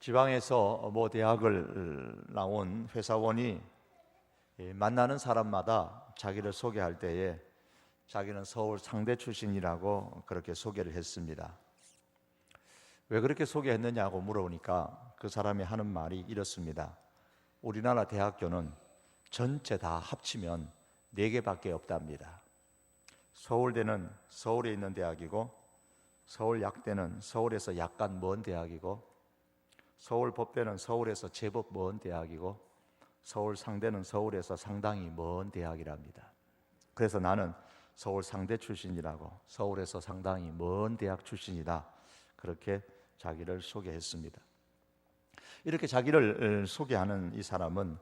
지방에서 모 대학을 나온 회사원이 만나는 사람마다 자기를 소개할 때에 자기는 서울 상대 출신이라고 그렇게 소개를 했습니다. 왜 그렇게 소개했느냐고 물어보니까 그 사람이 하는 말이 이렇습니다. 우리나라 대학교는 전체 다 합치면 4개밖에 없답니다. 서울대는 서울에 있는 대학이고, 서울약대는 서울에서 약간 먼 대학이고, 서울법대는 서울에서 제법 먼 대학이고, 서울상대는 서울에서 상당히 먼 대학이랍니다. 그래서 나는 서울 상대 출신이라고, 서울에서 상당히 먼 대학 출신이다, 그렇게 자기를 소개했습니다. 이렇게 자기를 소개하는 이 사람은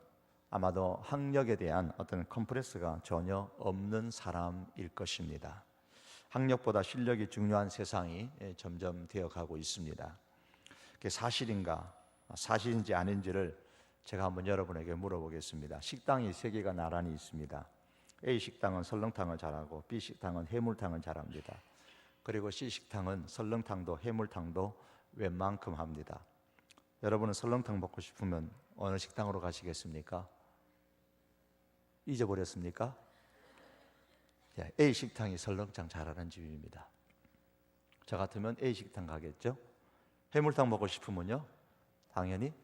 아마도 학력에 대한 어떤 컴플렉스가 전혀 없는 사람일 것입니다. 학력보다 실력이 중요한 세상이 점점 되어가고 있습니다. 그게 사실인가, 사실인지 아닌지를 제가 한번 여러분에게 물어보겠습니다. 식당이 3개가 나란히 있습니다. A식당은 설렁탕을 잘하고, B식당은 해물탕을 잘합니다. 그리고 C식당은 설렁탕도 해물탕도 웬만큼 합니다. 여러분은 설렁탕 먹고 싶으면 어느 식당으로 가시겠습니까? 잊어버렸습니까? A식당이 설렁탕 잘하는 집입니다. 저 같으면 A식당 가겠죠? 해물탕 먹고 싶으면요, 당연히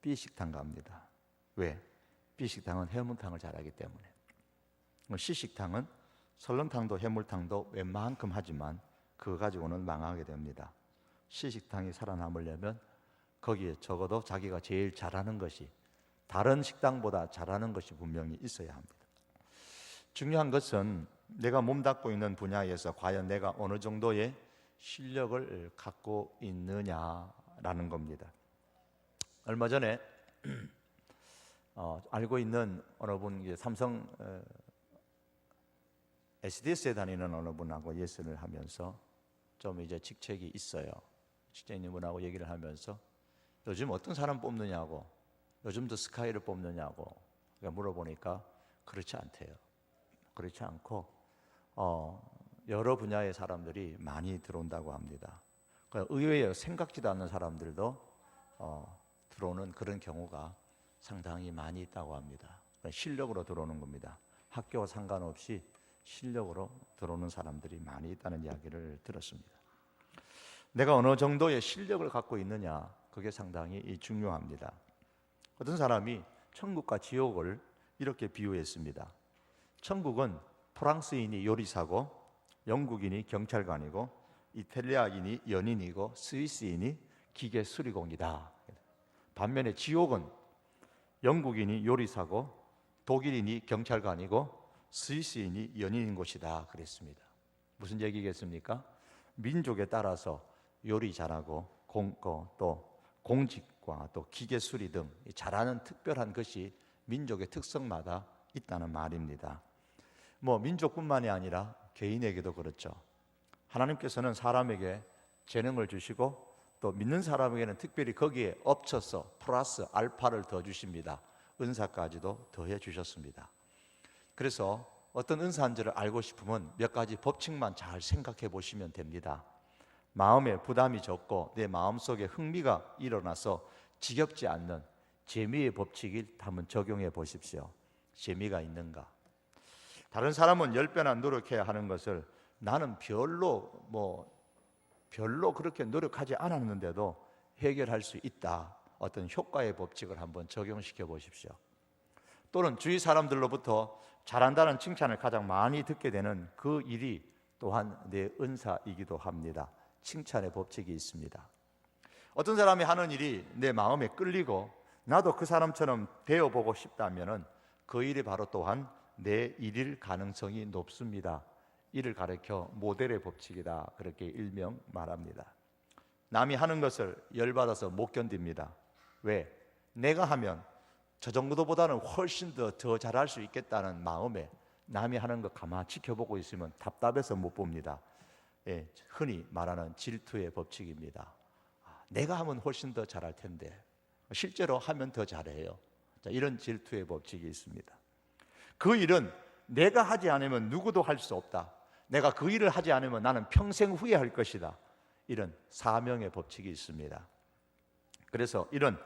B식당 갑니다. 왜? B식당은 해물탕을 잘하기 때문에. C식당은 설렁탕도 해물탕도 웬만큼 하지만 그거 가지고는 망하게 됩니다. C식당이 살아남으려면 거기에 적어도 자기가 제일 잘하는 것이, 다른 식당보다 잘하는 것이 분명히 있어야 합니다. 중요한 것은 내가 몸담고 있는 분야에서 과연 내가 어느 정도의 실력을 갖고 있느냐라는 겁니다. 얼마 전에 알고 있는 어느 분, 삼성 SDS에 다니는 어느 분하고 예스를 하면서 좀 이제 직책이 있어요. 직책 있는 분하고 얘기를 하면서 요즘 어떤 사람 뽑느냐고, 요즘도 스카이를 뽑느냐고 물어보니까 그렇지 않대요. 그렇지 않고 여러 분야의 사람들이 많이 들어온다고 합니다. 의외에 생각지도 않는 사람들도 들어오는 그런 경우가 상당히 많이 있다고 합니다. 실력으로 들어오는 겁니다. 학교와 상관없이 실력으로 들어오는 사람들이 많이 있다는 이야기를 들었습니다. 내가 어느 정도의 실력을 갖고 있느냐, 그게 상당히 중요합니다. 어떤 사람이 천국과 지옥을 이렇게 비유했습니다. 천국은 프랑스인이 요리사고, 영국인이 경찰관이고, 이탈리아인이 연인이고, 스위스인이 기계 수리공이다. 반면에 지옥은 영국인이 요리사고, 독일인이 경찰관이고, 스위스인이 연인인 곳이다 그랬습니다. 무슨 얘기겠습니까? 민족에 따라서 요리 잘하고 또 공직과 또 기계 수리 등 잘하는 특별한 것이 민족의 특성마다 있다는 말입니다. 민족뿐만이 아니라 개인에게도 그렇죠. 하나님께서는 사람에게 재능을 주시고 또 믿는 사람에게는 특별히 거기에 엎쳐서 플러스 알파를 더 주십니다. 은사까지도 더해 주셨습니다. 그래서 어떤 은사인지를 알고 싶으면 몇 가지 법칙만 잘 생각해 보시면 됩니다. 마음에 부담이 적고 내 마음속에 흥미가 일어나서 지겹지 않는 재미의 법칙을 한번 적용해 보십시오. 재미가 있는가? 다른 사람은 10배나 노력해야 하는 것을 나는 별로 그렇게 노력하지 않았는데도 해결할 수 있다. 어떤 효과의 법칙을 한번 적용시켜 보십시오. 또는 주위 사람들로부터 잘한다는 칭찬을 가장 많이 듣게 되는 그 일이 또한 내 은사이기도 합니다. 칭찬의 법칙이 있습니다. 어떤 사람이 하는 일이 내 마음에 끌리고 나도 그 사람처럼 되어보고 싶다면 그 일이 바로 또한 내 일일 가능성이 높습니다. 이를 가르쳐 모델의 법칙이다, 그렇게 일명 말합니다. 남이 하는 것을 열받아서 못 견딥니다. 왜? 내가 하면 저 정도보다는 훨씬 더 잘할 수 있겠다는 마음에 남이 하는 거 가만히 지켜보고 있으면 답답해서 못 봅니다. 흔히 말하는 질투의 법칙입니다. 내가 하면 훨씬 더 잘할 텐데 실제로 하면 더 잘해요. 이런 질투의 법칙이 있습니다. 그 일은 내가 하지 않으면 누구도 할 수 없다. 내가 그 일을 하지 않으면 나는 평생 후회할 것이다. 이런 사명의 법칙이 있습니다. 그래서 이런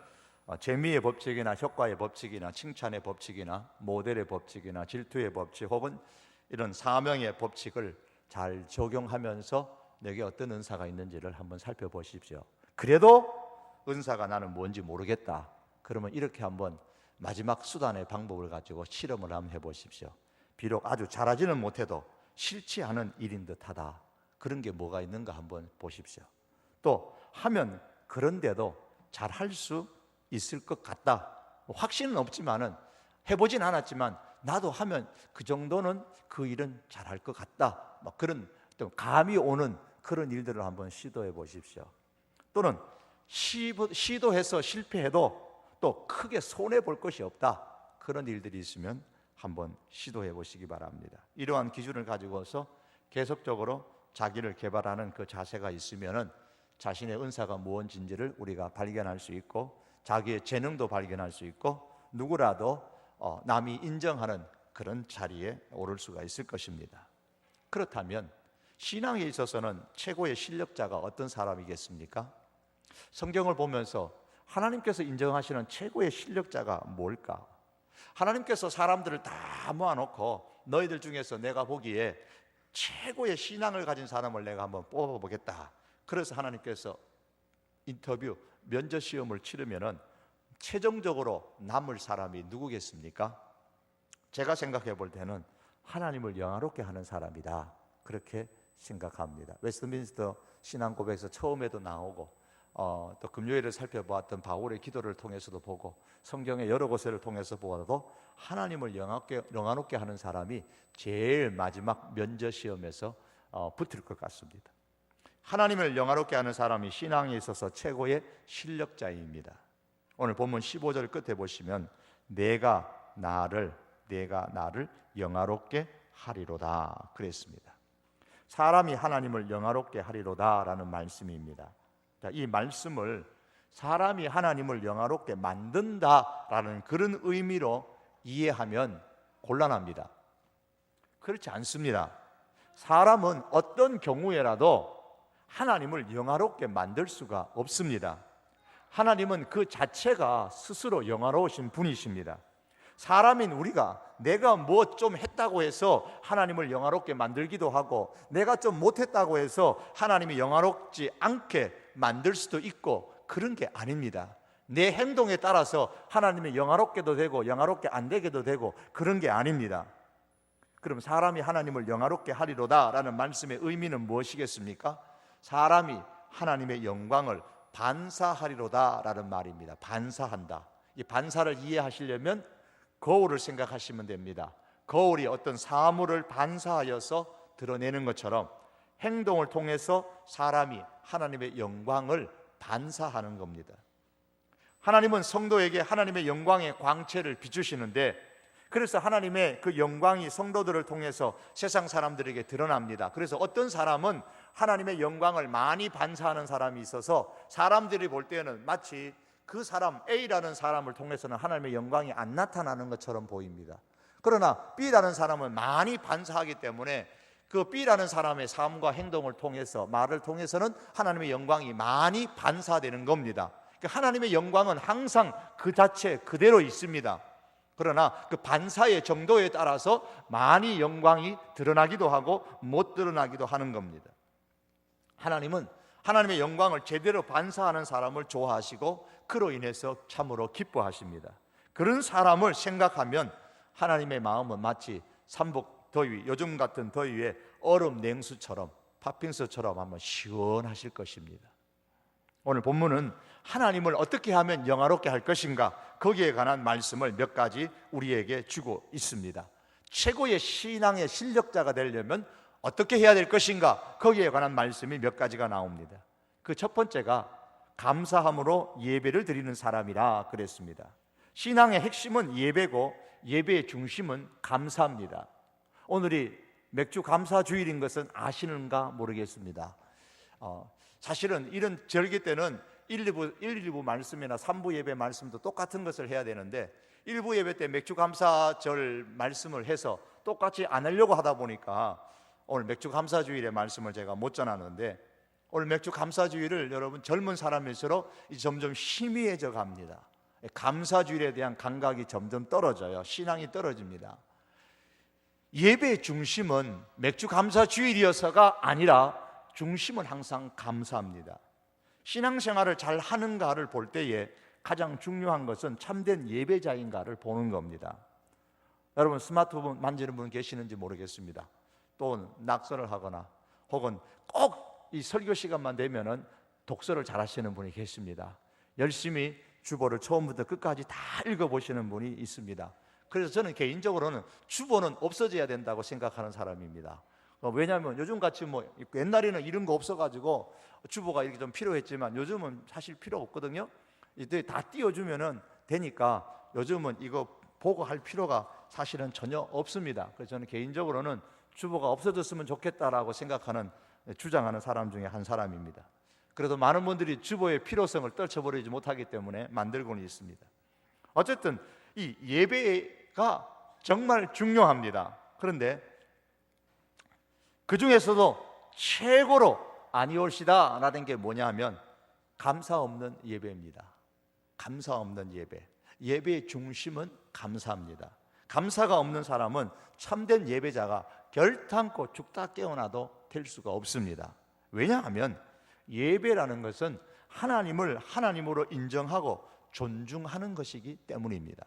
재미의 법칙이나 효과의 법칙이나 칭찬의 법칙이나 모델의 법칙이나 질투의 법칙 혹은 이런 사명의 법칙을 잘 적용하면서 내게 어떤 은사가 있는지를 한번 살펴보십시오. 그래도 은사가 나는 뭔지 모르겠다. 그러면 이렇게 한번 마지막 수단의 방법을 가지고 실험을 한번 해보십시오. 비록 아주 잘하지는 못해도 싫지 않은 일인 듯하다. 그런 게 뭐가 있는가 한번 보십시오. 또 하면 그런데도 잘할 수 있을 것 같다. 확신은 없지만은 해보진 않았지만 나도 하면 그 정도는 그 일은 잘할 것 같다. 그런 또 감이 오는 그런 일들을 한번 시도해 보십시오. 또는 시도해서 실패해도 또 크게 손해 볼 것이 없다. 그런 일들이 있으면 한번 시도해 보시기 바랍니다. 이러한 기준을 가지고서 계속적으로 자기를 개발하는 그 자세가 있으면은 자신의 은사가 무엇인지를 우리가 발견할 수 있고 자기의 재능도 발견할 수 있고 누구라도 남이 인정하는 그런 자리에 오를 수가 있을 것입니다. 그렇다면 신앙에 있어서는 최고의 실력자가 어떤 사람이겠습니까? 성경을 보면서 하나님께서 인정하시는 최고의 실력자가 뭘까? 하나님께서 사람들을 다 모아놓고 너희들 중에서 내가 보기에 최고의 신앙을 가진 사람을 내가 한번 뽑아보겠다. 그래서 하나님께서 인터뷰 면접 시험을 치르면은 최종적으로 남을 사람이 누구겠습니까? 제가 생각해 볼 때는 하나님을 영화롭게 하는 사람이다. 그렇게 생각합니다. 웨스트민스터 신앙고백에서 처음에도 나오고 또 금요일을 살펴보았던 바울의 기도를 통해서도 보고 성경의 여러 곳을 통해서 보아도 하나님을 영화롭게 하는 사람이 제일 마지막 면접 시험에서 붙을 것 같습니다. 하나님을 영화롭게 하는 사람이 신앙에 있어서 최고의 실력자입니다. 오늘 본문 15절 끝에 보시면 내가 나를 영화롭게 하리로다 그랬습니다. 사람이 하나님을 영화롭게 하리로다라는 말씀입니다. 이 말씀을 사람이 하나님을 영화롭게 만든다라는 그런 의미로 이해하면 곤란합니다. 그렇지 않습니다. 사람은 어떤 경우에라도 하나님을 영화롭게 만들 수가 없습니다. 하나님은 그 자체가 스스로 영화로우신 분이십니다. 사람인 우리가 내가 뭐 좀 했다고 해서 하나님을 영화롭게 만들기도 하고 내가 좀 못했다고 해서 하나님이 영화롭지 않게 만들 수도 있고 그런 게 아닙니다. 내 행동에 따라서 하나님이 영화롭게도 되고 영화롭게 안 되게도 되고 그런 게 아닙니다. 그럼 사람이 하나님을 영화롭게 하리로다 라는 말씀의 의미는 무엇이겠습니까? 사람이 하나님의 영광을 반사하리로다 라는 말입니다. 반사한다. 이 반사를 이해하시려면 거울을 생각하시면 됩니다. 거울이 어떤 사물을 반사하여서 드러내는 것처럼 행동을 통해서 사람이 하나님의 영광을 반사하는 겁니다. 하나님은 성도에게 하나님의 영광의 광채를 비추시는데 그래서 하나님의 그 영광이 성도들을 통해서 세상 사람들에게 드러납니다. 그래서 어떤 사람은 하나님의 영광을 많이 반사하는 사람이 있어서 사람들이 볼 때는 마치 그 사람 A라는 사람을 통해서는 하나님의 영광이 안 나타나는 것처럼 보입니다. 그러나 B라는 사람은 많이 반사하기 때문에 그 B라는 사람의 삶과 행동을 통해서 말을 통해서는 하나님의 영광이 많이 반사되는 겁니다. 그러니까 하나님의 영광은 항상 그 자체 그대로 있습니다. 그러나 그 반사의 정도에 따라서 많이 영광이 드러나기도 하고 못 드러나기도 하는 겁니다. 하나님은 하나님의 영광을 제대로 반사하는 사람을 좋아하시고 그로 인해서 참으로 기뻐하십니다. 그런 사람을 생각하면 하나님의 마음은 마치 삼복 더위, 요즘 같은 더위에 얼음 냉수처럼 팥빙수처럼 한번 시원하실 것입니다. 오늘 본문은 하나님을 어떻게 하면 영화롭게 할 것인가 거기에 관한 말씀을 몇 가지 우리에게 주고 있습니다. 최고의 신앙의 실력자가 되려면 어떻게 해야 될 것인가 거기에 관한 말씀이 몇 가지가 나옵니다. 그 첫 번째가 감사함으로 예배를 드리는 사람이라 그랬습니다. 신앙의 핵심은 예배고 예배의 중심은 감사입니다. 오늘이 맥주 감사 주일인 것은 아시는가 모르겠습니다. 사실은 이런 절기 때는 1, 2부 말씀이나 3부 예배 말씀도 똑같은 것을 해야 되는데 1부 예배 때 맥주 감사절 말씀을 해서 똑같이 안 하려고 하다 보니까 오늘 맥주 감사 주일의 말씀을 제가 못 전하는데 오늘 맥주 감사주일을 여러분 젊은 사람일수록 점점 희미해져 갑니다. 감사주일에 대한 감각이 점점 떨어져요. 신앙이 떨어집니다. 예배의 중심은 맥주 감사주일이어서가 아니라 중심은 항상 감사합니다. 신앙생활을 잘 하는가를 볼 때에 가장 중요한 것은 참된 예배자인가를 보는 겁니다. 여러분 스마트폰 만지는 분 계시는지 모르겠습니다. 또 낙서를 하거나 혹은 꼭 이 설교 시간만 되면은 독서를 잘 하시는 분이 계십니다. 열심히 주보를 처음부터 끝까지 다 읽어보시는 분이 있습니다. 그래서 저는 개인적으로는 주보는 없어져야 된다고 생각하는 사람입니다. 왜냐하면 요즘같이 옛날에는 이런 거 없어가지고 주보가 이렇게 좀 필요했지만 요즘은 사실 필요 없거든요. 이때 다 띄워주면은 되니까 요즘은 이거 보고 할 필요가 사실은 전혀 없습니다. 그래서 저는 개인적으로는 주보가 없어졌으면 좋겠다라고 생각하는, 주장하는 사람 중에 한 사람입니다. 그래도 많은 분들이 주보의 필요성을 떨쳐버리지 못하기 때문에 만들고는 있습니다. 어쨌든 이 예배가 정말 중요합니다. 그런데 그 중에서도 최고로 아니올시다라는 게 뭐냐 하면 감사 없는 예배입니다. 감사 없는 예배. 예배의 중심은 감사입니다. 감사가 없는 사람은 참된 예배자가 결탄코 죽다 깨어나도 될 수가 없습니다. 왜냐하면 예배라는 것은 하나님을 하나님으로 인정하고 존중하는 것이기 때문입니다.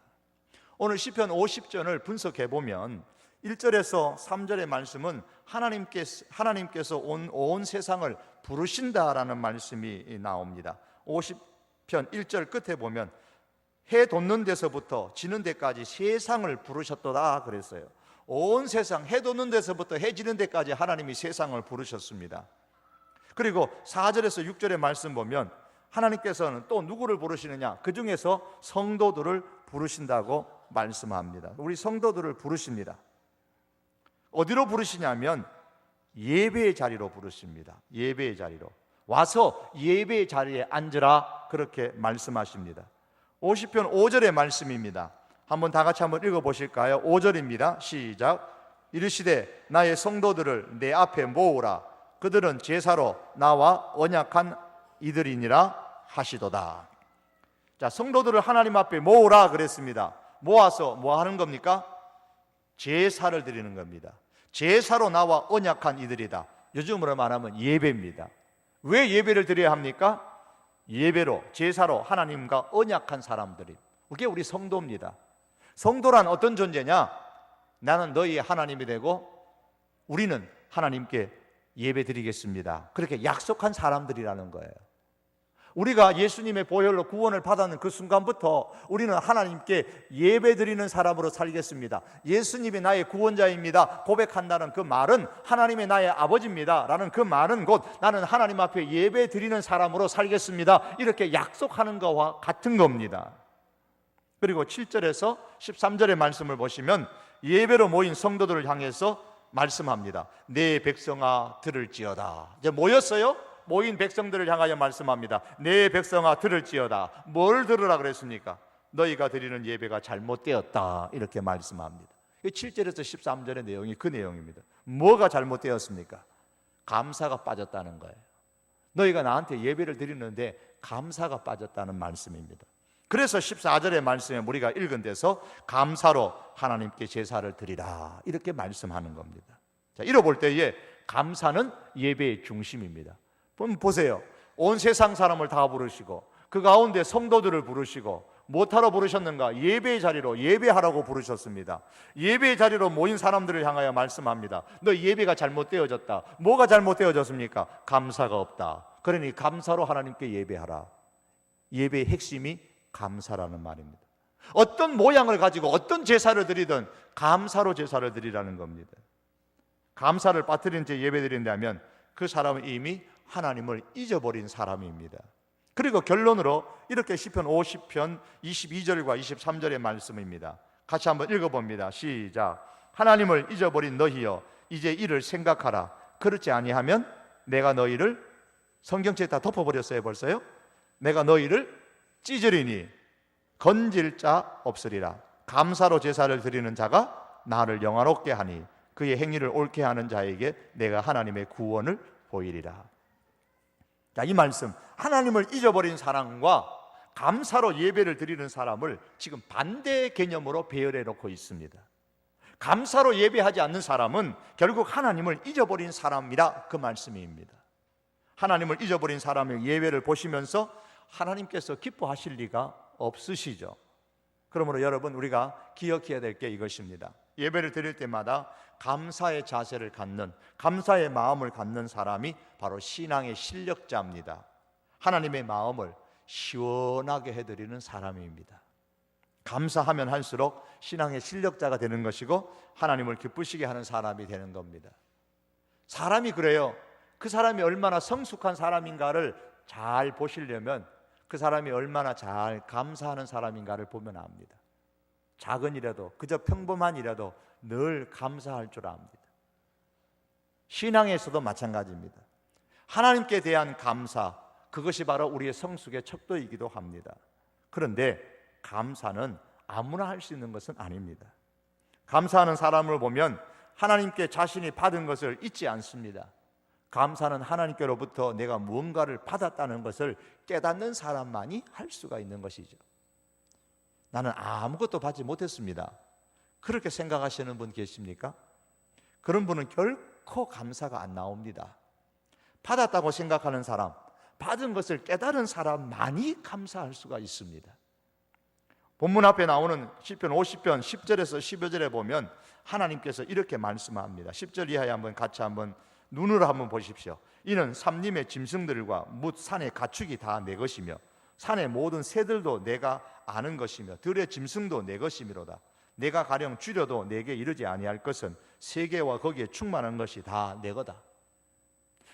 오늘 시편 50전을 분석해 보면 1절에서 3절의 말씀은 하나님께서 온 세상을 부르신다라는 말씀이 나옵니다. 50편 1절 끝에 보면 해 돋는 데서부터 지는 데까지 세상을 부르셨도다 그랬어요. 온 세상, 해 돋는 데서부터 해 지는 데까지 하나님이 세상을 부르셨습니다. 그리고 4절에서 6절의 말씀 보면 하나님께서는 또 누구를 부르시느냐? 그 중에서 성도들을 부르신다고 말씀합니다. 우리 성도들을 부르십니다. 어디로 부르시냐면 예배의 자리로 부르십니다. 예배의 자리로 와서 예배의 자리에 앉으라 그렇게 말씀하십니다. 50편 5절의 말씀입니다. 한번 다 같이 한번 읽어보실까요? 5절입니다. 시작. 이르시되 나의 성도들을 내 앞에 모으라. 그들은 제사로 나와 언약한 이들이니라 하시도다. 자, 성도들을 하나님 앞에 모으라 그랬습니다. 모아서 뭐 하는 겁니까? 제사를 드리는 겁니다. 제사로 나와 언약한 이들이다. 요즘으로 말하면 예배입니다. 왜 예배를 드려야 합니까? 예배로, 제사로 하나님과 언약한 사람들이, 그게 우리 성도입니다. 성도란 어떤 존재냐? 나는 너희의 하나님이 되고 우리는 하나님께 예배 드리겠습니다. 그렇게 약속한 사람들이라는 거예요. 우리가 예수님의 보혈로 구원을 받았는 그 순간부터 우리는 하나님께 예배 드리는 사람으로 살겠습니다. 예수님이 나의 구원자입니다 고백한다는 그 말은 하나님의 나의 아버지입니다 라는 그 말은 곧 나는 하나님 앞에 예배 드리는 사람으로 살겠습니다 이렇게 약속하는 것과 같은 겁니다. 그리고 7절에서 13절의 말씀을 보시면 예배로 모인 성도들을 향해서 말씀합니다. 내 백성아 들을지어다. 이제 모였어요? 모인 백성들을 향하여 말씀합니다. 내 백성아 들을지어다. 뭘 들으라 그랬습니까? 너희가 드리는 예배가 잘못되었다 이렇게 말씀합니다. 7절에서 13절의 내용이 그 내용입니다. 뭐가 잘못되었습니까? 감사가 빠졌다는 거예요. 너희가 나한테 예배를 드리는데 감사가 빠졌다는 말씀입니다. 그래서 14절의 말씀에 우리가 읽은 데서 감사로 하나님께 제사를 드리라 이렇게 말씀하는 겁니다. 자, 이뤄볼 때에 감사는 예배의 중심입니다. 보세요. 온 세상 사람을 다 부르시고 그 가운데 성도들을 부르시고 뭐하러 부르셨는가? 예배의 자리로 예배하라고 부르셨습니다. 예배의 자리로 모인 사람들을 향하여 말씀합니다. 너 예배가 잘못되어졌다. 뭐가 잘못되어졌습니까? 감사가 없다. 그러니 감사로 하나님께 예배하라. 예배의 핵심이 감사라는 말입니다. 어떤 모양을 가지고 어떤 제사를 드리든 감사로 제사를 드리라는 겁니다. 감사를 빠뜨린 채 예배 드린다면 그 사람은 이미 하나님을 잊어버린 사람입니다. 그리고 결론으로 이렇게 시편 50편 22절과 23절의 말씀입니다. 같이 한번 읽어봅니다. 시작. 하나님을 잊어버린 너희여 이제 이를 생각하라. 그렇지 아니하면 내가 너희를, 성경책에 다 덮어버렸어요 벌써요. 내가 너희를 찢으리니 건질 자 없으리라. 감사로 제사를 드리는 자가 나를 영화롭게 하니 그의 행위를 옳게 하는 자에게 내가 하나님의 구원을 보이리라. 자, 이 말씀, 하나님을 잊어버린 사람과 감사로 예배를 드리는 사람을 지금 반대 개념으로 배열해 놓고 있습니다. 감사로 예배하지 않는 사람은 결국 하나님을 잊어버린 사람이라 그 말씀입니다. 하나님을 잊어버린 사람의 예배를 보시면서 하나님께서 기뻐하실 리가 없으시죠. 그러므로 여러분, 우리가 기억해야 될 게 이것입니다. 예배를 드릴 때마다 감사의 자세를 갖는, 감사의 마음을 갖는 사람이 바로 신앙의 실력자입니다. 하나님의 마음을 시원하게 해드리는 사람입니다. 감사하면 할수록 신앙의 실력자가 되는 것이고 하나님을 기쁘시게 하는 사람이 되는 겁니다. 사람이 그래요. 그 사람이 얼마나 성숙한 사람인가를 잘 보시려면 그 사람이 얼마나 잘 감사하는 사람인가를 보면 압니다. 작은 일에도, 그저 평범한 일에도 늘 감사할 줄 압니다. 신앙에서도 마찬가지입니다. 하나님께 대한 감사, 그것이 바로 우리의 성숙의 척도이기도 합니다. 그런데 감사는 아무나 할 수 있는 것은 아닙니다. 감사하는 사람을 보면 하나님께 자신이 받은 것을 잊지 않습니다. 감사는 하나님께로부터 내가 무언가를 받았다는 것을 깨닫는 사람만이 할 수가 있는 것이죠. 나는 아무것도 받지 못했습니다. 그렇게 생각하시는 분 계십니까? 그런 분은 결코 감사가 안 나옵니다. 받았다고 생각하는 사람, 받은 것을 깨달은 사람만이 감사할 수가 있습니다. 본문 앞에 나오는 시편 50편 10절에서 15절에 보면 하나님께서 이렇게 말씀합니다. 10절 이하에 같이 눈으로 한번 보십시오. 이는 삼림의 짐승들과 뭇 산의 가축이 다 내 것이며 산의 모든 새들도 내가 아는 것이며 들의 짐승도 내 것이미로다. 내가 가령 줄여도 내게 이르지 아니할 것은 세계와 거기에 충만한 것이 다 내 거다.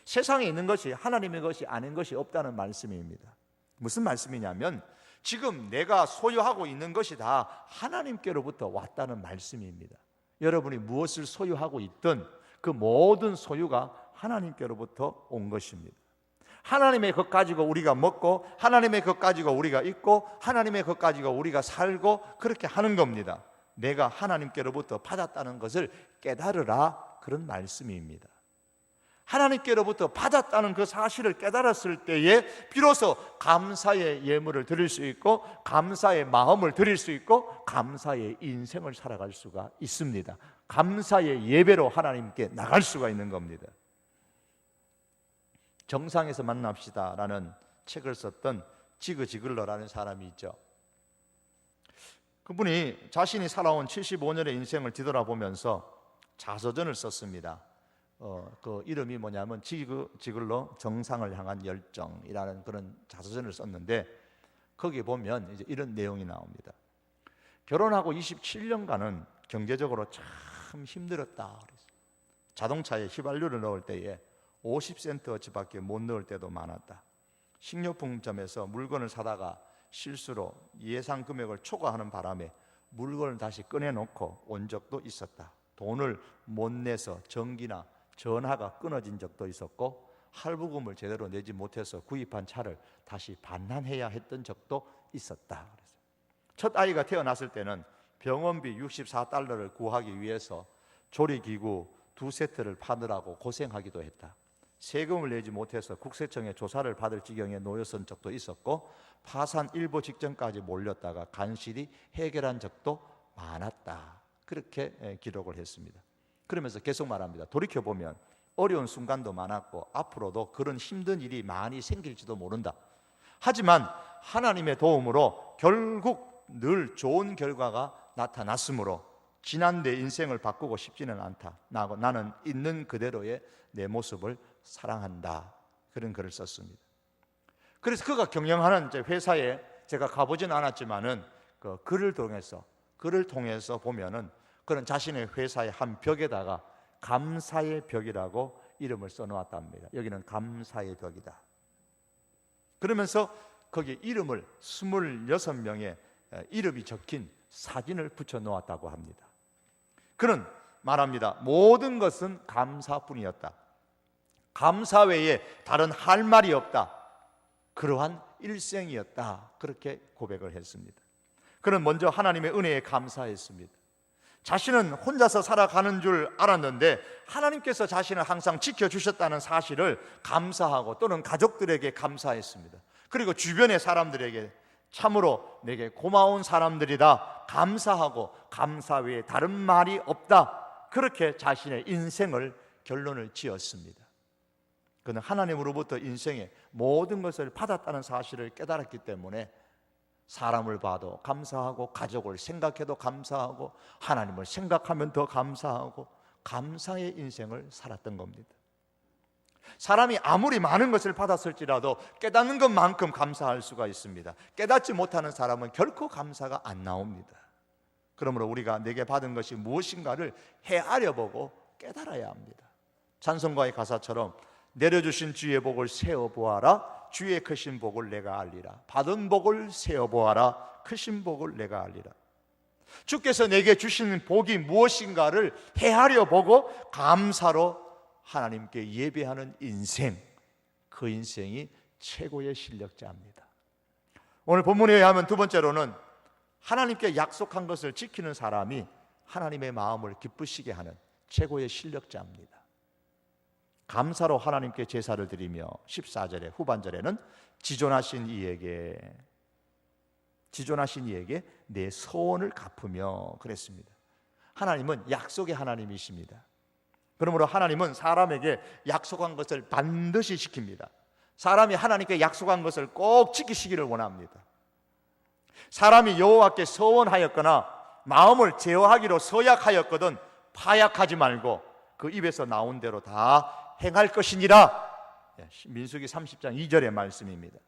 세상에 있는 것이 하나님의 것이 아닌 것이 없다는 말씀입니다. 무슨 말씀이냐면 지금 내가 소유하고 있는 것이 다 하나님께로부터 왔다는 말씀입니다. 여러분이 무엇을 소유하고 있든 그 모든 소유가 하나님께로부터 온 것입니다. 하나님의 것 가지고 우리가 먹고 하나님의 것 가지고 우리가 있고 하나님의 것 가지고 우리가 살고 그렇게 하는 겁니다. 내가 하나님께로부터 받았다는 것을 깨달으라, 그런 말씀입니다. 하나님께로부터 받았다는 그 사실을 깨달았을 때에 비로소 감사의 예물을 드릴 수 있고 감사의 마음을 드릴 수 있고 감사의 인생을 살아갈 수가 있습니다. 감사의 예배로 하나님께 나갈 수가 있는 겁니다. 정상에서 만납시다라는 책을 썼던 지그 지글러라는 사람이 있죠. 그분이 자신이 살아온 75년의 인생을 뒤돌아보면서 자서전을 썼습니다. 그 이름이 뭐냐면 지글러 정상을 향한 열정이라는 그런 자서전을 썼는데 거기에 보면 이제 이런 내용이 나옵니다. 결혼하고 27년간은 경제적으로 참 힘들었다. 자동차에 휘발유를 넣을 때에 50센트어치밖에 못 넣을 때도 많았다. 식료품점에서 물건을 사다가 실수로 예상 금액을 초과하는 바람에 물건을 다시 꺼내놓고 온 적도 있었다. 돈을 못 내서 전기나 전화가 끊어진 적도 있었고 할부금을 제대로 내지 못해서 구입한 차를 다시 반환해야 했던 적도 있었다. 첫 아이가 태어났을 때는 병원비 64달러를 구하기 위해서 조리기구 2세트를 파느라고 고생하기도 했다. 세금을 내지 못해서 국세청에 조사를 받을 지경에 놓였던 적도 있었고 파산 일보 직전까지 몰렸다가 간신히 해결한 적도 많았다. 그렇게 기록을 했습니다. 그러면서 계속 말합니다. 돌이켜보면 어려운 순간도 많았고 앞으로도 그런 힘든 일이 많이 생길지도 모른다. 하지만 하나님의 도움으로 결국 늘 좋은 결과가 나타났으므로 지난 내 인생을 바꾸고 싶지는 않다. 나는 있는 그대로의 내 모습을 사랑한다. 그런 글을 썼습니다. 그래서 그가 경영하는 회사에 제가 가보진 않았지만은 그 글을 통해서 보면은 그런 자신의 회사의 한 벽에다가 감사의 벽이라고 이름을 써놓았답니다. 여기는 감사의 벽이다. 그러면서 거기에 이름을 26명의 이름이 적힌 사진을 붙여 놓았다고 합니다. 그는 말합니다. 모든 것은 감사뿐이었다. 감사 외에 다른 할 말이 없다. 그러한 일생이었다. 그렇게 고백을 했습니다. 그는 먼저 하나님의 은혜에 감사했습니다. 자신은 혼자서 살아가는 줄 알았는데 하나님께서 자신을 항상 지켜주셨다는 사실을 감사하고 또는 가족들에게 감사했습니다. 그리고 주변의 사람들에게 참으로 내게 고마운 사람들이다 감사하고 감사 외에 다른 말이 없다, 그렇게 자신의 인생을 결론을 지었습니다. 그는 하나님으로부터 인생의 모든 것을 받았다는 사실을 깨달았기 때문에 사람을 봐도 감사하고 가족을 생각해도 감사하고 하나님을 생각하면 더 감사하고 감사의 인생을 살았던 겁니다. 사람이 아무리 많은 것을 받았을지라도 깨닫는 것만큼 감사할 수가 있습니다. 깨닫지 못하는 사람은 결코 감사가 안 나옵니다. 그러므로 우리가 내게 받은 것이 무엇인가를 헤아려 보고 깨달아야 합니다. 찬송가의 가사처럼 내려주신 주의 복을 세어보아라, 주의 크신 복을 내가 알리라. 받은 복을 세어보아라, 크신 복을 내가 알리라. 주께서 내게 주시는 복이 무엇인가를 헤아려 보고 감사로 하나님께 예배하는 인생, 그 인생이 최고의 실력자입니다. 오늘 본문에 의하면 두 번째로는 하나님께 약속한 것을 지키는 사람이 하나님의 마음을 기쁘시게 하는 최고의 실력자입니다. 감사로 하나님께 제사를 드리며 14절의 후반절에는 지존하신 이에게 내 소원을 갚으며 그랬습니다. 하나님은 약속의 하나님이십니다. 그러므로 하나님은 사람에게 약속한 것을 반드시 지킵니다. 사람이 하나님께 약속한 것을 꼭 지키시기를 원합니다. 사람이 여호와께 서원하였거나 마음을 제어하기로 서약하였거든 파약하지 말고 그 입에서 나온 대로 다 행할 것이니라. 민수기 30장 2절의 말씀입니다.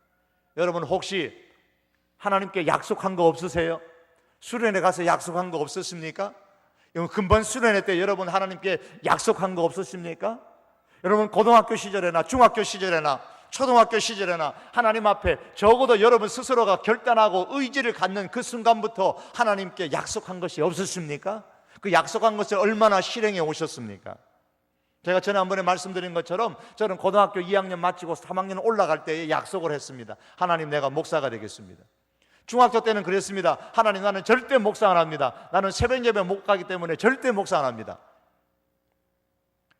여러분 혹시 하나님께 약속한 거 없으세요? 수련회 가서 약속한 거 없었습니까? 금번 수련회 때 여러분 하나님께 약속한 거 없었습니까? 여러분 고등학교 시절에나 중학교 시절에나 초등학교 시절에나 하나님 앞에 적어도 여러분 스스로가 결단하고 의지를 갖는 그 순간부터 하나님께 약속한 것이 없었습니까? 그 약속한 것을 얼마나 실행해 오셨습니까? 제가 지난번에 말씀드린 것처럼 저는 고등학교 2학년 마치고 3학년 올라갈 때에 약속을 했습니다. 하나님, 내가 목사가 되겠습니다. 중학교 때는 그랬습니다. 하나님, 나는 절대 목사 안 합니다. 나는 새벽 예배 못 가기 때문에 절대 목사 안 합니다.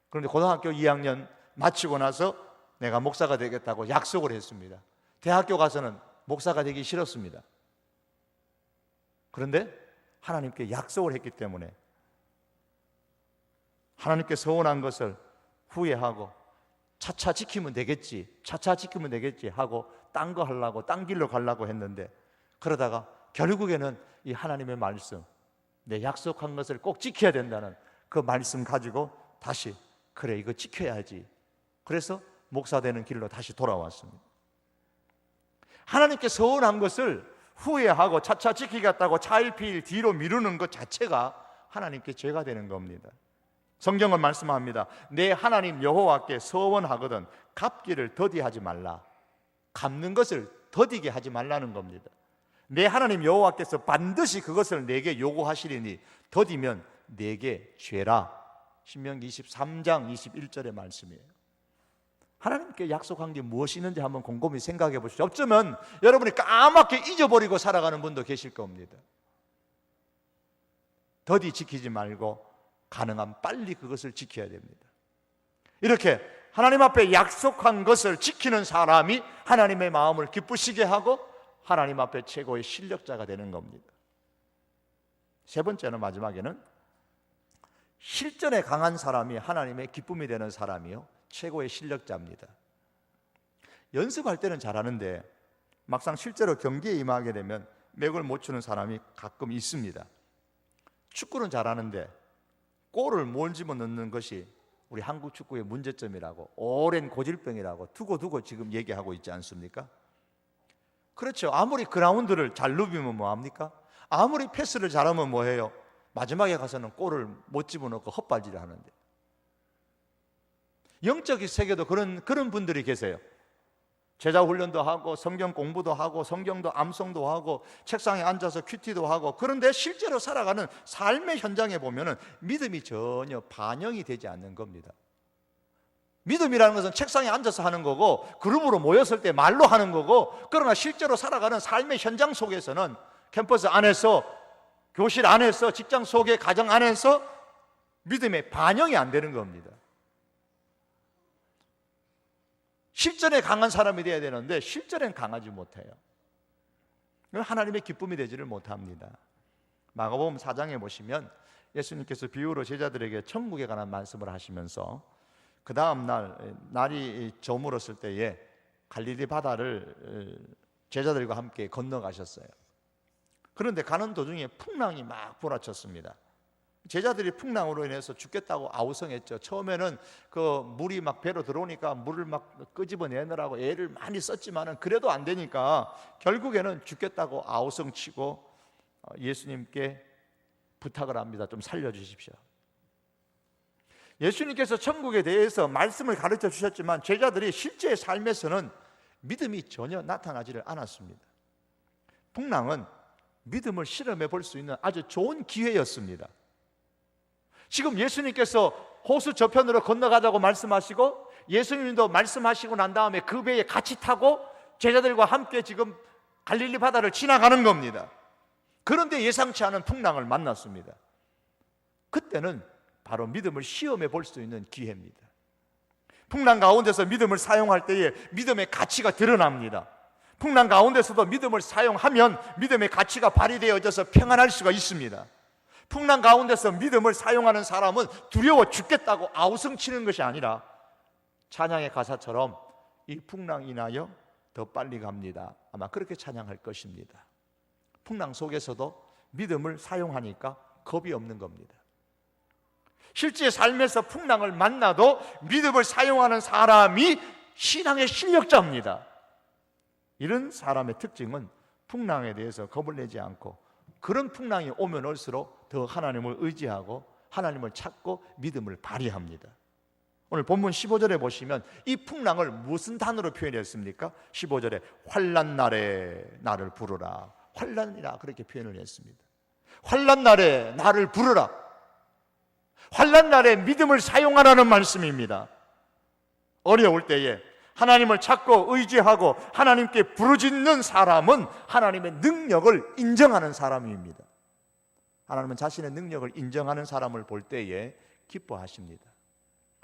그런데 고등학교 2학년 마치고 나서 내가 목사가 되겠다고 약속을 했습니다. 대학교 가서는 목사가 되기 싫었습니다. 그런데 하나님께 약속을 했기 때문에 하나님께 서원한 것을 후회하고 차차 지키면 되겠지 하고 딴 거 하려고 딴 길로 가려고 했는데, 그러다가 결국에는 이 하나님의 말씀, 내 약속한 것을 꼭 지켜야 된다는 그 말씀 가지고 다시 그래, 이거 지켜야지. 그래서 목사 되는 길로 다시 돌아왔습니다. 하나님께 서원한 것을 후회하고 차차 지키겠다고 차일피일 뒤로 미루는 것 자체가 하나님께 죄가 되는 겁니다. 성경은 말씀합니다. 내 하나님 여호와께 서원하거든 갚기를 더디하지 말라. 갚는 것을 더디게 하지 말라는 겁니다. 내 하나님 여호와께서 반드시 그것을 내게 요구하시리니 더디면 내게 죄라. 신명기 23장 21절의 말씀이에요. 하나님께 약속한 게 무엇이 있는지 한번 곰곰이 생각해 보시죠. 어쩌면 여러분이 까맣게 잊어버리고 살아가는 분도 계실 겁니다. 더디 지키지 말고 가능한 빨리 그것을 지켜야 됩니다. 이렇게 하나님 앞에 약속한 것을 지키는 사람이 하나님의 마음을 기쁘시게 하고 하나님 앞에 최고의 실력자가 되는 겁니다. 세 번째는, 마지막에는 실전에 강한 사람이 하나님의 기쁨이 되는 사람이요, 최고의 실력자입니다. 연습할 때는 잘하는데 막상 실제로 경기에 임하게 되면 맥을 못 추는 사람이 가끔 있습니다. 축구는 잘하는데 골을 못 집어넣는 것이 우리 한국 축구의 문제점이라고, 오랜 고질병이라고 두고 지금 얘기하고 있지 않습니까? 그렇죠. 아무리 그라운드를 잘 누비면 뭐합니까? 아무리 패스를 잘하면 뭐해요? 마지막에 가서는 골을 못 집어넣고 헛발질을 하는데. 영적인 세계도 그런 분들이 계세요. 제자 훈련도 하고 성경 공부도 하고 성경도 암송도 하고 책상에 앉아서 큐티도 하고, 그런데 실제로 살아가는 삶의 현장에 보면은 믿음이 전혀 반영이 되지 않는 겁니다. 믿음이라는 것은 책상에 앉아서 하는 거고 그룹으로 모였을 때 말로 하는 거고, 그러나 실제로 살아가는 삶의 현장 속에서는 캠퍼스 안에서 교실 안에서, 직장 속의 가정 안에서 믿음의 반영이 안 되는 겁니다. 실전에 강한 사람이 되어야 되는데 실전엔 강하지 못해요. 하나님의 기쁨이 되지를 못합니다. 마가복음 4장에 보시면 예수님께서 비유로 제자들에게 천국에 관한 말씀을 하시면서 그 다음 날이 저물었을 때에 갈릴리 바다를 제자들과 함께 건너가셨어요. 그런데 가는 도중에 풍랑이 막 몰아쳤습니다. 제자들이 풍랑으로 인해서 죽겠다고 아우성했죠. 처음에는 그 물이 막 배로 들어오니까 물을 막 끄집어내느라고 애를 많이 썼지만은 그래도 안 되니까 결국에는 죽겠다고 아우성치고 예수님께 부탁을 합니다. 좀 살려주십시오. 예수님께서 천국에 대해서 말씀을 가르쳐 주셨지만 제자들이 실제 삶에서는 믿음이 전혀 나타나지를 않았습니다. 풍랑은 믿음을 실험해 볼 수 있는 아주 좋은 기회였습니다. 지금 예수님께서 호수 저편으로 건너가자고 말씀하시고 예수님도 말씀하시고 난 다음에 그 배에 같이 타고 제자들과 함께 지금 갈릴리 바다를 지나가는 겁니다. 그런데 예상치 않은 풍랑을 만났습니다. 그때는 바로 믿음을 시험해 볼 수 있는 기회입니다. 풍랑 가운데서 믿음을 사용할 때에 믿음의 가치가 드러납니다. 풍랑 가운데서도 믿음을 사용하면 믿음의 가치가 발휘되어져서 평안할 수가 있습니다. 풍랑 가운데서 믿음을 사용하는 사람은 두려워 죽겠다고 아우성치는 것이 아니라 찬양의 가사처럼 이 풍랑 인하여 더 빨리 갑니다. 아마 그렇게 찬양할 것입니다. 풍랑 속에서도 믿음을 사용하니까 겁이 없는 겁니다. 실제 삶에서 풍랑을 만나도 믿음을 사용하는 사람이 신앙의 실력자입니다. 이런 사람의 특징은 풍랑에 대해서 겁을 내지 않고 그런 풍랑이 오면 올수록 더 하나님을 의지하고 하나님을 찾고 믿음을 발휘합니다. 오늘 본문 15절에 보시면 이 풍랑을 무슨 단어로 표현했습니까? 15절에 환난 날에 나를 부르라. 환난이라 그렇게 표현을 했습니다. 환난 날에 나를 부르라. 환난 날에 믿음을 사용하라는 말씀입니다. 어려울 때에 하나님을 찾고 의지하고 하나님께 부르짖는 사람은 하나님의 능력을 인정하는 사람입니다. 하나님은 자신의 능력을 인정하는 사람을 볼 때에 기뻐하십니다.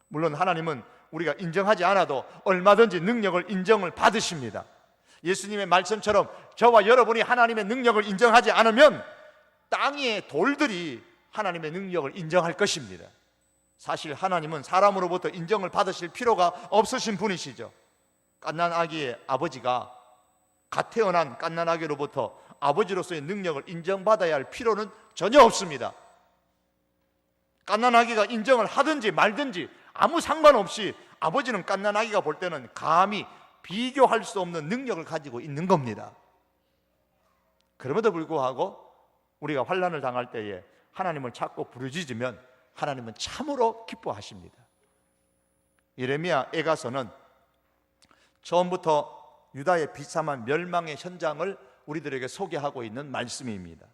물론 하나님은 우리가 인정하지 않아도 얼마든지 능력을 인정을 받으십니다. 예수님의 말씀처럼 저와 여러분이 하나님의 능력을 인정하지 않으면 땅 위의 돌들이 하나님의 능력을 인정할 것입니다. 사실 하나님은 사람으로부터 인정을 받으실 필요가 없으신 분이시죠. 갓난아기의 아버지가 갓 태어난 갓난아기로부터 아버지로서의 능력을 인정받아야 할 필요는 전혀 없습니다. 갓난아기가 인정을 하든지 말든지 아무 상관없이 아버지는 갓난아기가 볼 때는 감히 비교할 수 없는 능력을 가지고 있는 겁니다. 그럼에도 불구하고 우리가 환난을 당할 때에 하나님을 찾고 부르짖으면 하나님은 참으로 기뻐하십니다. 예레미야 애가서는 처음부터 유다의 비참한 멸망의 현장을 우리들에게 소개하고 있는 말씀입니다.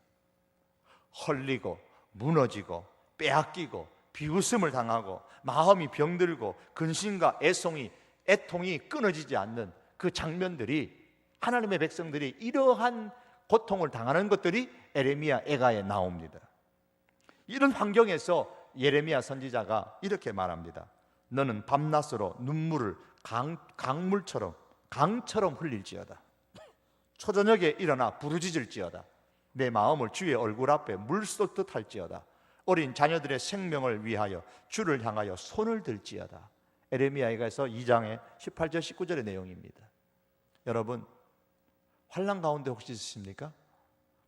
헐리고 무너지고 빼앗기고 비웃음을 당하고 마음이 병들고 근심과 애통이 끊어지지 않는 그 장면들이 하나님의 백성들이 이러한 고통을 당하는 것들이 예레미야 애가에 나옵니다. 이런 환경에서 예레미야 선지자가 이렇게 말합니다. 너는 밤낮으로 눈물을 강처럼 흘릴지어다. 초저녁에 일어나 부르짖을지어다. 내 마음을 주의 얼굴 앞에 물 쏟듯 할지어다. 어린 자녀들의 생명을 위하여 주를 향하여 손을 들지어다. 예레미야에서 2장의 18절 19절의 내용입니다. 여러분, 환난 가운데 혹시 있으십니까?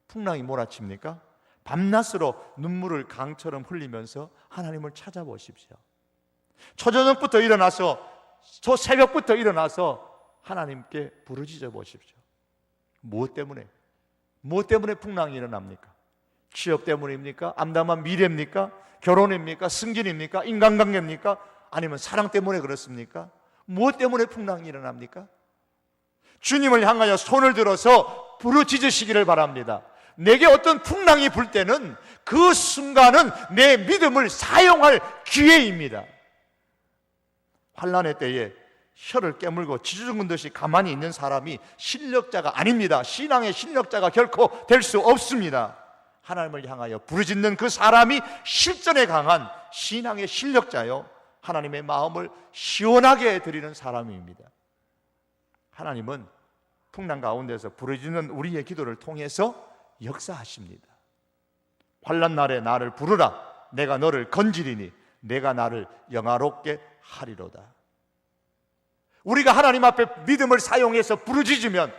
풍랑이 몰아칩니까? 밤낮으로 눈물을 강처럼 흘리면서 하나님을 찾아보십시오. 초저녁부터 일어나서 저 새벽부터 일어나서 하나님께 부르짖어 보십시오. 무엇 때문에 풍랑이 일어납니까? 취업 때문입니까? 암담한 미래입니까? 결혼입니까? 승진입니까? 인간관계입니까? 아니면 사랑 때문에 그렇습니까? 무엇 때문에 풍랑이 일어납니까? 주님을 향하여 손을 들어서 부르짖으시기를 바랍니다. 내게 어떤 풍랑이 불 때는 그 순간은 내 믿음을 사용할 기회입니다. 환난의 때에 혀를 깨물고 지주둥근 듯이 가만히 있는 사람이 실력자가 아닙니다. 신앙의 실력자가 결코 될 수 없습니다. 하나님을 향하여 부르짖는 그 사람이 실전에 강한 신앙의 실력자요, 하나님의 마음을 시원하게 해드리는 사람입니다. 하나님은 풍랑 가운데서 부르짖는 우리의 기도를 통해서 역사하십니다. 환난 날에 나를 부르라. 내가 너를 건지리니 내가 나를 영화롭게 하리로다. 우리가 하나님 앞에 믿음을 사용해서 부르짖으면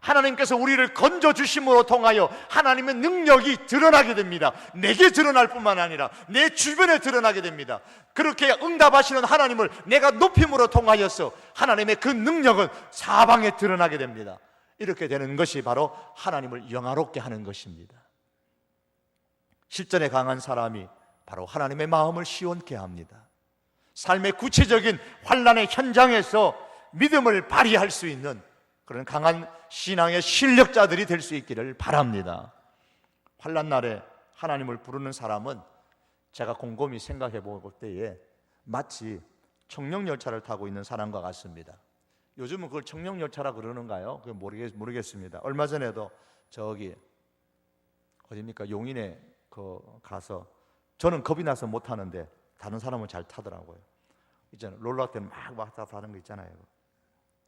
하나님께서 우리를 건져주심으로 통하여 하나님의 능력이 드러나게 됩니다. 내게 드러날 뿐만 아니라 내 주변에 드러나게 됩니다. 그렇게 응답하시는 하나님을 내가 높임으로 통하여서 하나님의 그 능력은 사방에 드러나게 됩니다. 이렇게 되는 것이 바로 하나님을 영화롭게 하는 것입니다. 실전에 강한 사람이 바로 하나님의 마음을 시원케 합니다. 삶의 구체적인 환난의 현장에서 믿음을 발휘할 수 있는 그런 강한 신앙의 실력자들이 될 수 있기를 바랍니다. 환난 날에 하나님을 부르는 사람은 제가 곰곰이 생각해 볼 때에 마치 청룡열차를 타고 있는 사람과 같습니다. 요즘은 그걸 청룡열차라 그러는가요? 그건 모르겠습니다. 얼마 전에도 저기 어딥니까? 용인에 가서 저는 겁이 나서 못 타는데 다른 사람은 잘 타더라고요. 이제는 롤러 때는 막 왔다 갔다 하는 거 있잖아요.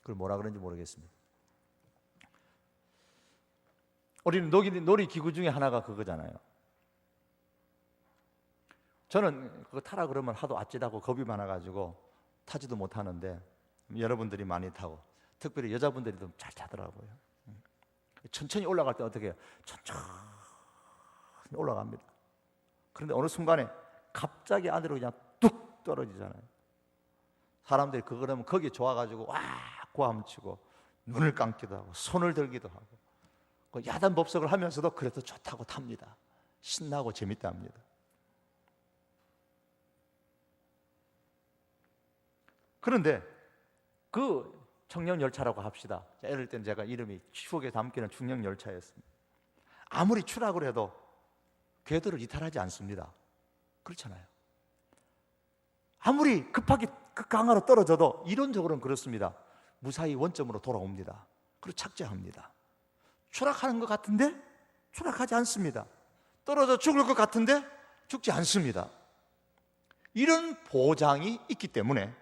그걸 뭐라 그런지 모르겠습니다. 우리는 놀이기구 중에 하나가 그거잖아요. 저는 그거 타라 그러면 하도 아찔하고 겁이 많아가지고 타지도 못하는데 여러분들이 많이 타고 특별히 여자분들이 좀 잘 타더라고요. 천천히 올라갈 때 어떻게 해요? 천천히 올라갑니다. 그런데 어느 순간에 갑자기 안으로 그냥 뚝 떨어지잖아요. 사람들이 그러면 거기에 좋아가지고 와 고함치고 눈을 감기도 하고 손을 들기도 하고 야단법석을 하면서도 그래도 좋다고 탑니다. 신나고 재밌다 합니다. 그런데 그 청룡열차라고 합시다. 어릴 때는 제가 이름이 추억에 담기는 청룡열차였습니다. 아무리 추락을 해도 궤도를 이탈하지 않습니다. 그렇잖아요. 아무리 급하게 극강하로 떨어져도 이론적으로는 그렇습니다. 무사히 원점으로 돌아옵니다. 그리고 착지합니다. 추락하는 것 같은데 추락하지 않습니다. 떨어져 죽을 것 같은데 죽지 않습니다. 이런 보장이 있기 때문에,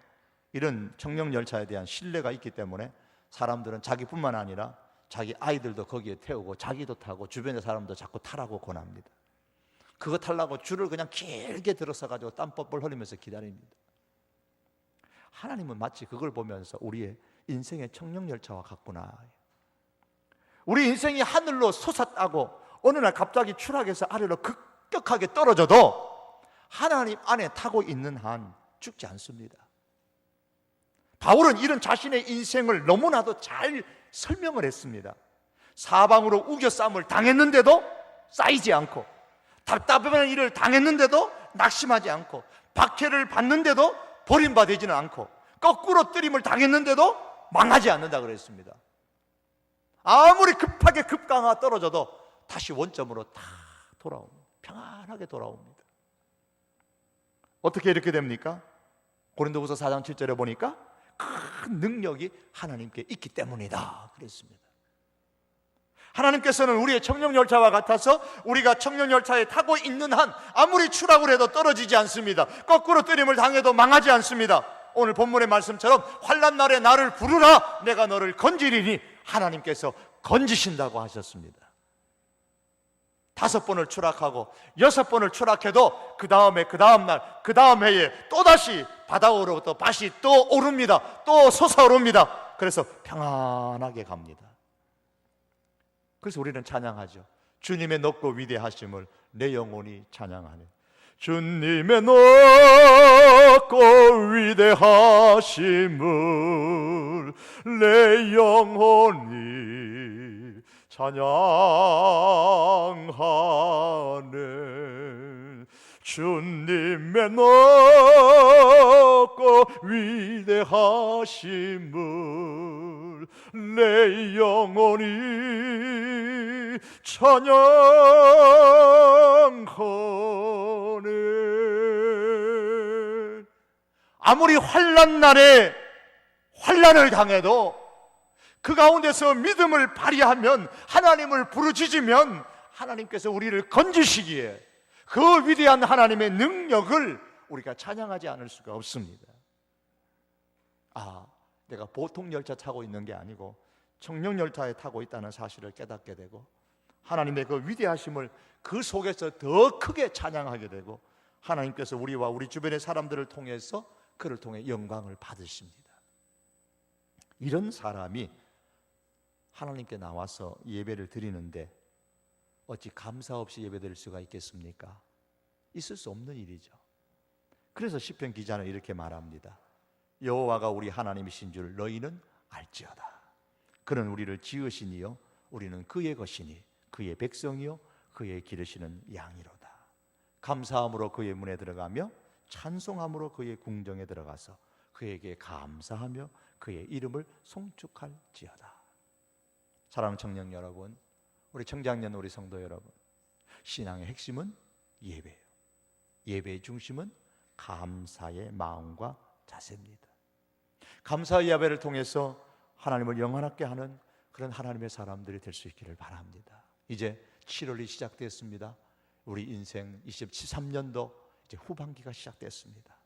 이런 청룡열차에 대한 신뢰가 있기 때문에 사람들은 자기뿐만 아니라 자기 아이들도 거기에 태우고 자기도 타고 주변의 사람도 자꾸 타라고 권합니다. 그거 타려고 줄을 그냥 길게 들어서 가지고 땀 뻘뻘 흘리면서 기다립니다. 하나님은 마치 그걸 보면서 우리의 인생의 청룡열차와 같구나. 우리 인생이 하늘로 솟았다고 어느 날 갑자기 추락해서 아래로 급격하게 떨어져도 하나님 안에 타고 있는 한 죽지 않습니다. 바울은 이런 자신의 인생을 너무나도 잘 설명을 했습니다. 사방으로 우겨싸움을 당했는데도 쌓이지 않고, 답답한 일을 당했는데도 낙심하지 않고, 박해를 받는데도 버림받지는 않고, 거꾸로 뜨림을 당했는데도 망하지 않는다 그랬습니다. 아무리 급하게 급강하 떨어져도 다시 원점으로 다 돌아옵니다. 평안하게 돌아옵니다. 어떻게 이렇게 됩니까? 고린도후서 4장 7절에 보니까 큰 능력이 하나님께 있기 때문이다 그랬습니다. 하나님께서는 우리의 청룡열차와 같아서 우리가 청룡열차에 타고 있는 한 아무리 추락을 해도 떨어지지 않습니다. 거꾸로 뜨림을 당해도 망하지 않습니다. 오늘 본문의 말씀처럼 환난 날에 나를 부르라 내가 너를 건지리니 하나님께서 건지신다고 하셨습니다. 5번을 추락하고 6번을 추락해도 그 다음에 그 다음날 그 다음 해에 또다시 바닥으로부터 다시 또 오릅니다. 또 솟아오릅니다. 그래서 평안하게 갑니다. 그래서 우리는 찬양하죠. 주님의 높고 위대하심을 내 영혼이 찬양하네. 주님의 높고 위대하심을 내 영혼이 찬양하네. 주님의 높고 위대하심을 내 영혼이 찬양하네. 아무리 환난 날에 환난을 당해도 그 가운데서 믿음을 발휘하면, 하나님을 부르짖으면 하나님께서 우리를 건지시기에 그 위대한 하나님의 능력을 우리가 찬양하지 않을 수가 없습니다. 내가 보통 열차 타고 있는 게 아니고 청령 열차에 타고 있다는 사실을 깨닫게 되고, 하나님의 그 위대하심을 그 속에서 더 크게 찬양하게 되고, 하나님께서 우리와 우리 주변의 사람들을 통해서 그를 통해 영광을 받으십니다. 이런 사람이 하나님께 나와서 예배를 드리는데 어찌 감사 없이 예배드릴 수가 있겠습니까? 있을 수 없는 일이죠. 그래서 시편 기자는 이렇게 말합니다. 여호와가 우리 하나님이신 줄 너희는 알지어다. 그는 우리를 지으시니요 우리는 그의 것이니 그의 백성이요 그의 기르시는 양이로다. 감사함으로 그의 문에 들어가며 찬송함으로 그의 궁정에 들어가서 그에게 감사하며 그의 이름을 송축할지어다. 사랑하는 청년 여러분, 우리 청장년, 우리 성도 여러분, 신앙의 핵심은 예배예요. 예배의 중심은 감사의 마음과 자세입니다. 감사의 예배를 통해서 하나님을 영원하게 하는 그런 하나님의 사람들이 될 수 있기를 바랍니다. 이제 7월이 시작됐습니다. 우리 인생 23년도 이제 후반기가 시작됐습니다.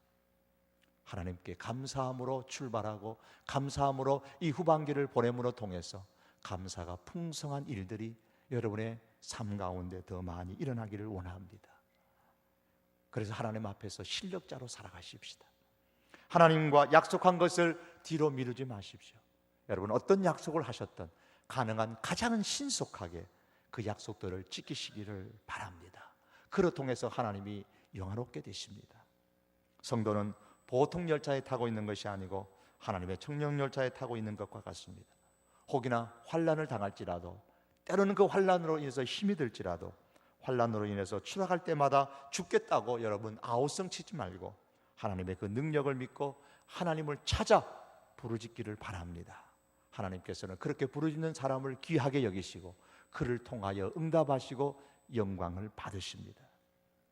하나님께 감사함으로 출발하고 감사함으로 이 후반기를 보냄으로 통해서 감사가 풍성한 일들이 여러분의 삶 가운데 더 많이 일어나기를 원합니다. 그래서 하나님 앞에서 실력자로 살아가십시다. 하나님과 약속한 것을 뒤로 미루지 마십시오. 여러분, 어떤 약속을 하셨든 가능한 가장 신속하게 그 약속들을 지키시기를 바랍니다. 그를 통해서 하나님이 영화롭게 되십니다. 성도는 보통 열차에 타고 있는 것이 아니고 하나님의 청령 열차에 타고 있는 것과 같습니다. 혹이나 환난을 당할지라도, 때로는 그 환난으로 인해서 힘이 들지라도, 환난으로 인해서 추락할 때마다 죽겠다고 여러분 아우성 치지 말고 하나님의 그 능력을 믿고 하나님을 찾아 부르짖기를 바랍니다. 하나님께서는 그렇게 부르짖는 사람을 귀하게 여기시고 그를 통하여 응답하시고 영광을 받으십니다.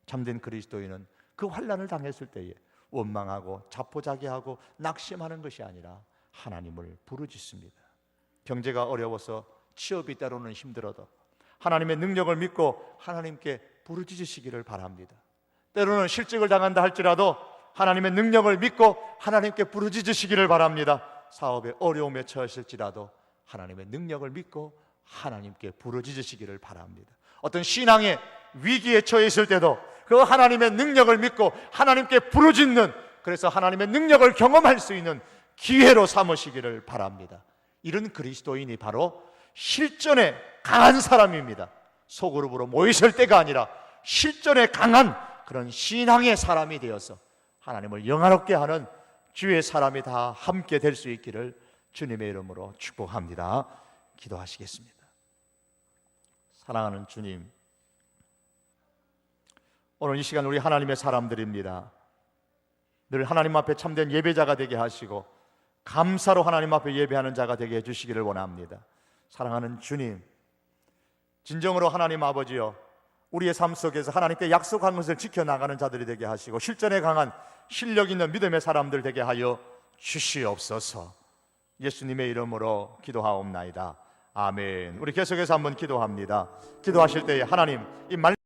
참된 그리스도인은 그 환난을 당했을 때에 원망하고 자포자기하고 낙심하는 것이 아니라 하나님을 부르짖습니다. 경제가 어려워서 취업이 때로는 힘들어도 하나님의 능력을 믿고 하나님께 부르짖으시기를 바랍니다. 때로는 실직을 당한다 할지라도 하나님의 능력을 믿고 하나님께 부르짖으시기를 바랍니다. 사업에 어려움에 처하실지라도 하나님의 능력을 믿고 하나님께 부르짖으시기를 바랍니다. 어떤 신앙의 위기에 처해 있을 때도 그 하나님의 능력을 믿고 하나님께 부르짖는, 그래서 하나님의 능력을 경험할 수 있는 기회로 삼으시기를 바랍니다. 이런 그리스도인이 바로 실전에 강한 사람입니다. 소그룹으로 모이실 때가 아니라 실전에 강한 그런 신앙의 사람이 되어서 하나님을 영화롭게 하는 주의 사람이 다 함께 될 수 있기를 주님의 이름으로 축복합니다. 기도하시겠습니다. 사랑하는 주님, 오늘 이 시간 우리 하나님의 사람들입니다. 늘 하나님 앞에 참된 예배자가 되게 하시고 감사로 하나님 앞에 예배하는 자가 되게 해주시기를 원합니다. 사랑하는 주님, 진정으로 하나님 아버지여, 우리의 삶 속에서 하나님께 약속한 것을 지켜나가는 자들이 되게 하시고 실전에 강한 실력 있는 믿음의 사람들 되게 하여 주시옵소서. 예수님의 이름으로 기도하옵나이다. 아멘. 우리 계속해서 한번 기도합니다. 기도하실 때에 하나님, 이 말